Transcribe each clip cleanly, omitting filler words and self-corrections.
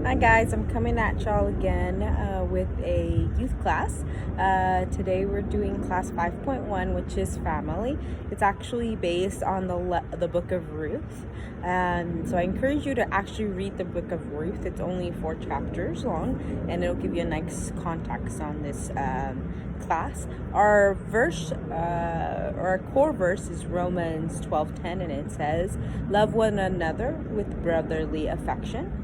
Hi guys, I'm coming at y'all again with a youth class. Today we're doing class 5.1, which is family. It's actually based on the book of Ruth. So I encourage you to actually read the book of Ruth. It's only 4 chapters long, and it'll give you a nice context on this class. Our our core verse is Romans 12:10, and it says, "Love one another with brotherly affection.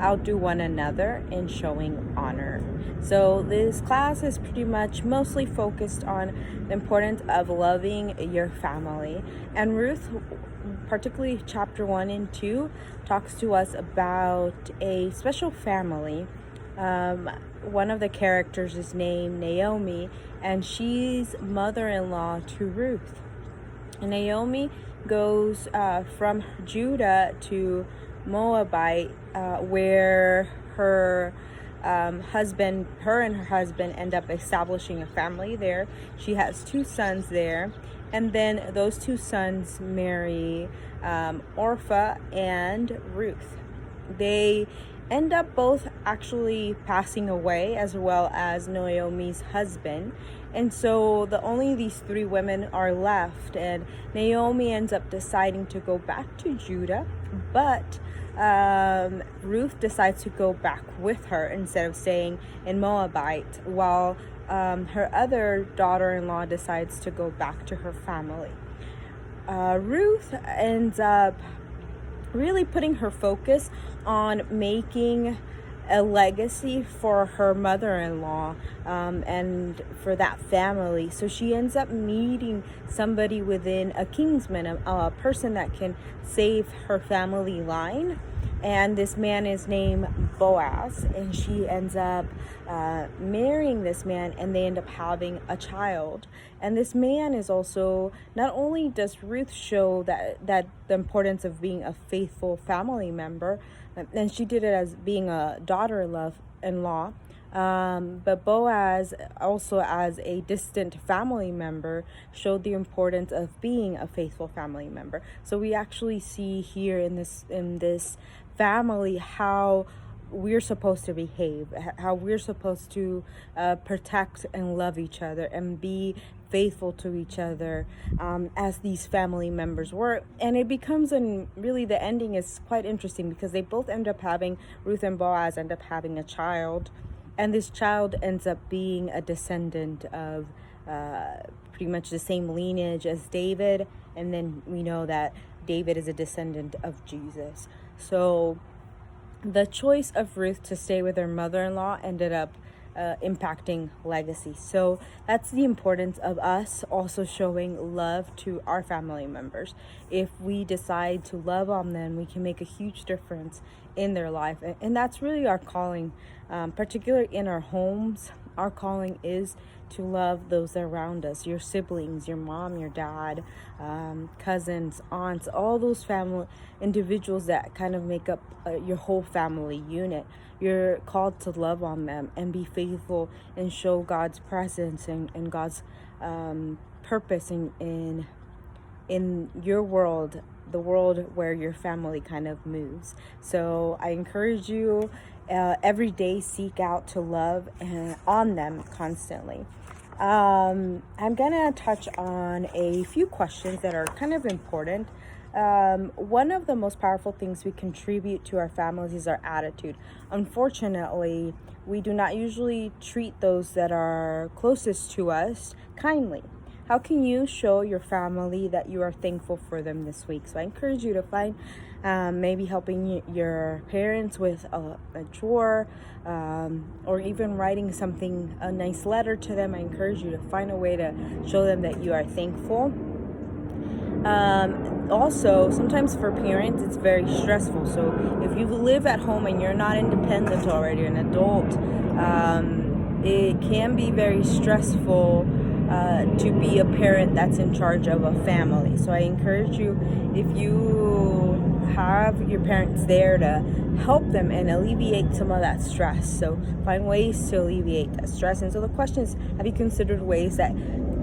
Outdo one another in showing honor." So this class is pretty much mostly focused on the importance of loving your family. And Ruth, particularly chapter 1 and 2, talks to us about a special family. One of the characters is named Naomi, and she's mother-in-law to Ruth. And Naomi goes from Judah to Moabite, where her and her husband end up establishing a family there. She has 2 sons there, and then those 2 sons marry Orpah and Ruth. They end up both actually passing away, as well as Naomi's husband. And so only these 3 women are left, and Naomi ends up deciding to go back to Judah, but Ruth decides to go back with her instead of staying in Moabite, while her other daughter-in-law decides to go back to her family. Ruth ends up really putting her focus on making a legacy for her mother-in-law and for that family. So she ends up meeting somebody within a kinsman, a person that can save her family line. And this man is named Boaz, and she ends up marrying this man, and they end up having a child. And this man is also, not only does Ruth show that the importance of being a faithful family member, and she did it as being a daughter-in-law, but Boaz also, as a distant family member, showed the importance of being a faithful family member. So we actually see here in this family how we're supposed to behave, how we're supposed to protect and love each other and be faithful to each other as these family members were. And it becomes, really the ending is quite interesting, because they both end up having, Ruth and Boaz end up having a child, and this child ends up being a descendant of pretty much the same lineage as David. And then we know that David is a descendant of Jesus. So the choice of Ruth to stay with her mother-in-law ended up impacting legacy. So that's the importance of us also showing love to our family members. If we decide to love on them, we can make a huge difference in their life. And that's really our calling, particularly in our homes. Our calling is to love those around us, your siblings, your mom, your dad, cousins, aunts, all those family individuals that kind of make up your whole family unit. You're called to love on them and be faithful and show God's presence and God's purpose in your world, the world where your family kind of moves. So I encourage you, every day seek out to love on them constantly. I'm gonna touch on a few questions that are kind of important. One of the most powerful things we contribute to our families is our attitude. Unfortunately, we do not usually treat those that are closest to us kindly. How can you show your family that you are thankful for them this week? So I encourage you to find maybe helping your parents with a chore, or even writing a nice letter to them. I encourage you to find a way to show them that you are thankful. Also, sometimes for parents, it's very stressful. So if you live at home and you're not independent already, an adult, it can be very stressful to be a parent that's in charge of a family. So I encourage you, if you have your parents there, to help them and alleviate some of that stress. So find ways to alleviate that stress. And so the question is, have you considered ways that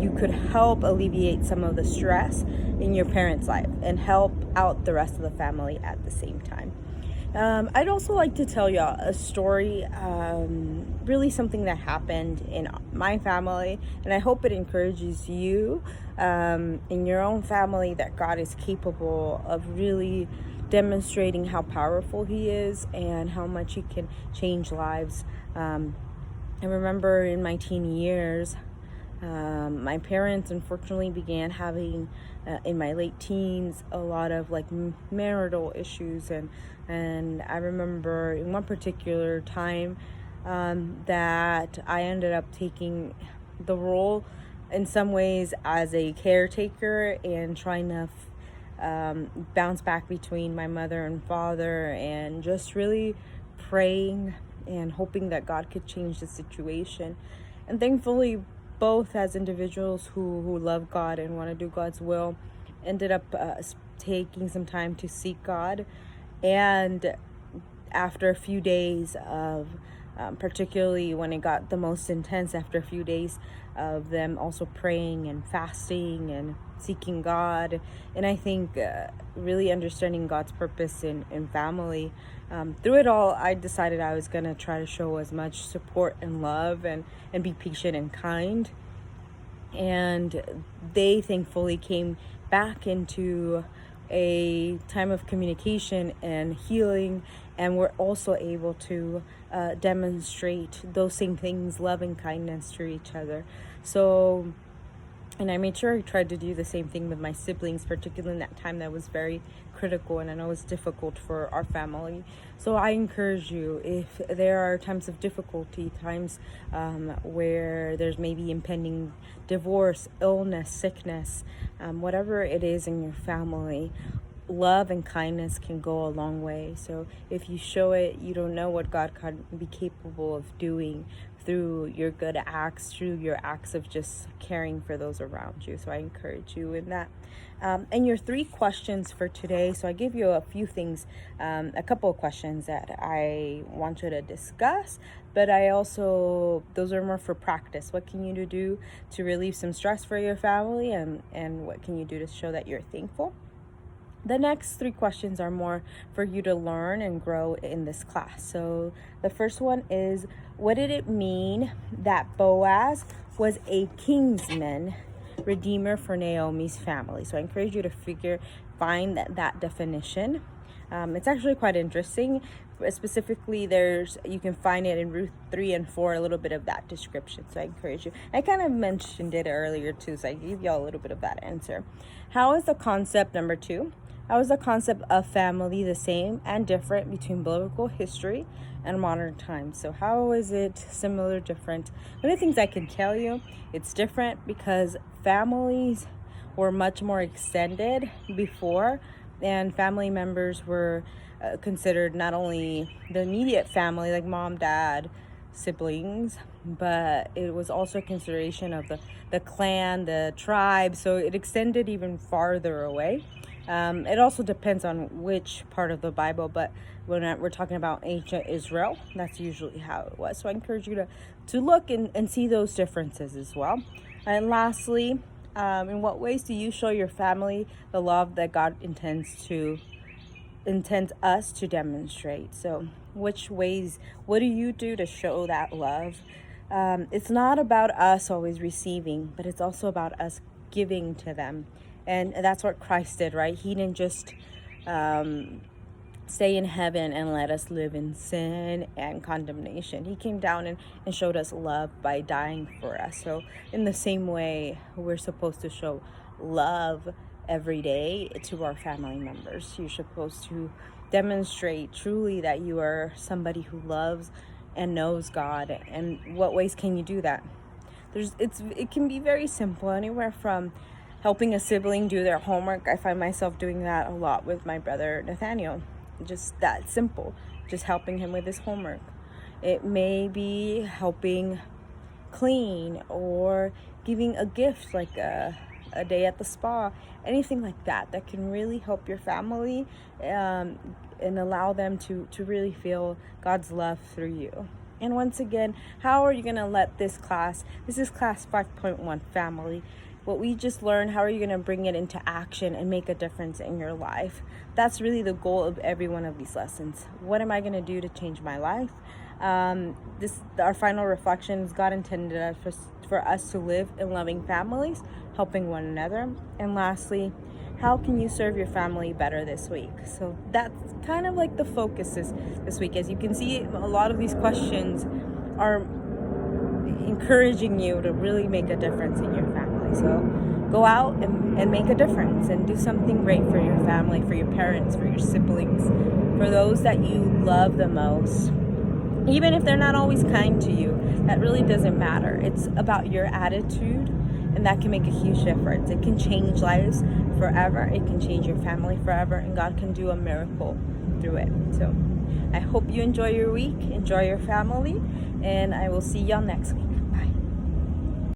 you could help alleviate some of the stress in your parents' life and help out the rest of the family at the same time? I'd also like to tell y'all a story, really something that happened in my family, and I hope it encourages you in your own family that God is capable of really demonstrating how powerful He is and how much He can change lives. I remember in my teen years, my parents unfortunately began having, in my late teens, a lot of like marital issues, and I remember in one particular time that I ended up taking the role in some ways as a caretaker and trying to bounce back between my mother and father, and just really praying and hoping that God could change the situation. And thankfully, both as individuals who love God and want to do God's will, ended up taking some time to seek God. And after a few days of, particularly when it got the most intense, after a few days of them also praying and fasting and seeking God, and I think really understanding God's purpose in family, through it all, I decided I was going to try to show as much support and love and be patient and kind. And they thankfully came back into a time of communication and healing, and we're also able to demonstrate those same things, love and kindness to each other. So, and I made sure I tried to do the same thing with my siblings, particularly in that time that was very critical and I know it's difficult for our family. So I encourage you, if there are times of difficulty, times where there's maybe impending divorce, illness, sickness, whatever it is in your family, love and kindness can go a long way. So if you show it, you don't know what God can be capable of doing through your good acts, through your acts of just caring for those around you. So I encourage you in that. And your 3 questions for today. So I gave you a few things, a couple of questions that I want you to discuss, but I also, those are more for practice. What can you do to relieve some stress for your family, and what can you do to show that you're thankful? The next 3 questions are more for you to learn and grow in this class. So the first one is, what did it mean that Boaz was a kinsman redeemer for Naomi's family? So I encourage you to find that definition. It's actually quite interesting. Specifically, you can find it in Ruth 3 and 4, a little bit of that description. So I encourage you. I kind of mentioned it earlier too, so I gave y'all a little bit of that answer. How is the concept, number 2? How is the concept of family the same and different between biblical history and modern times? So how is it similar, different? One of the things I can tell you, it's different because families were much more extended before, and family members were considered not only the immediate family, like mom, dad, siblings, but it was also a consideration of the clan, the tribe, so it extended even farther away. It also depends on which part of the Bible, but when we're talking about ancient Israel, that's usually how it was. So I encourage you to look and see those differences as well. And lastly, in what ways do you show your family the love that God intends us to demonstrate? So which ways, what do you do to show that love? It's not about us always receiving, but it's also about us giving to them. And that's what Christ did, right? He didn't just stay in heaven and let us live in sin and condemnation. He came down and showed us love by dying for us. So in the same way, we're supposed to show love every day to our family members. You're supposed to demonstrate truly that you are somebody who loves and knows God. And what ways can you do that? It can be very simple, anywhere from helping a sibling do their homework. I find myself doing that a lot with my brother Nathaniel. Just that simple, just helping him with his homework. It may be helping clean or giving a gift, like a day at the spa, anything like that can really help your family and allow them to really feel God's love through you. And once again, how are you going to let this is class 5.1, family, what we just learned, how are you going to bring it into action and make a difference in your life? That's really the goal of every one of these lessons. What am I going to do to change my life? Our final reflection is God intended us for us to live in loving families, helping one another. And lastly, how can you serve your family better this week? So that's kind of like the focus this week. As you can see, a lot of these questions are encouraging you to really make a difference in your family. So go out and make a difference and do something great for your family, for your parents, for your siblings, for those that you love the most. Even if they're not always kind to you, that really doesn't matter. It's about your attitude, and that can make a huge difference. It can change lives forever. It can change your family forever, and God can do a miracle through it. So I hope you enjoy your week, enjoy your family, and I will see y'all next week.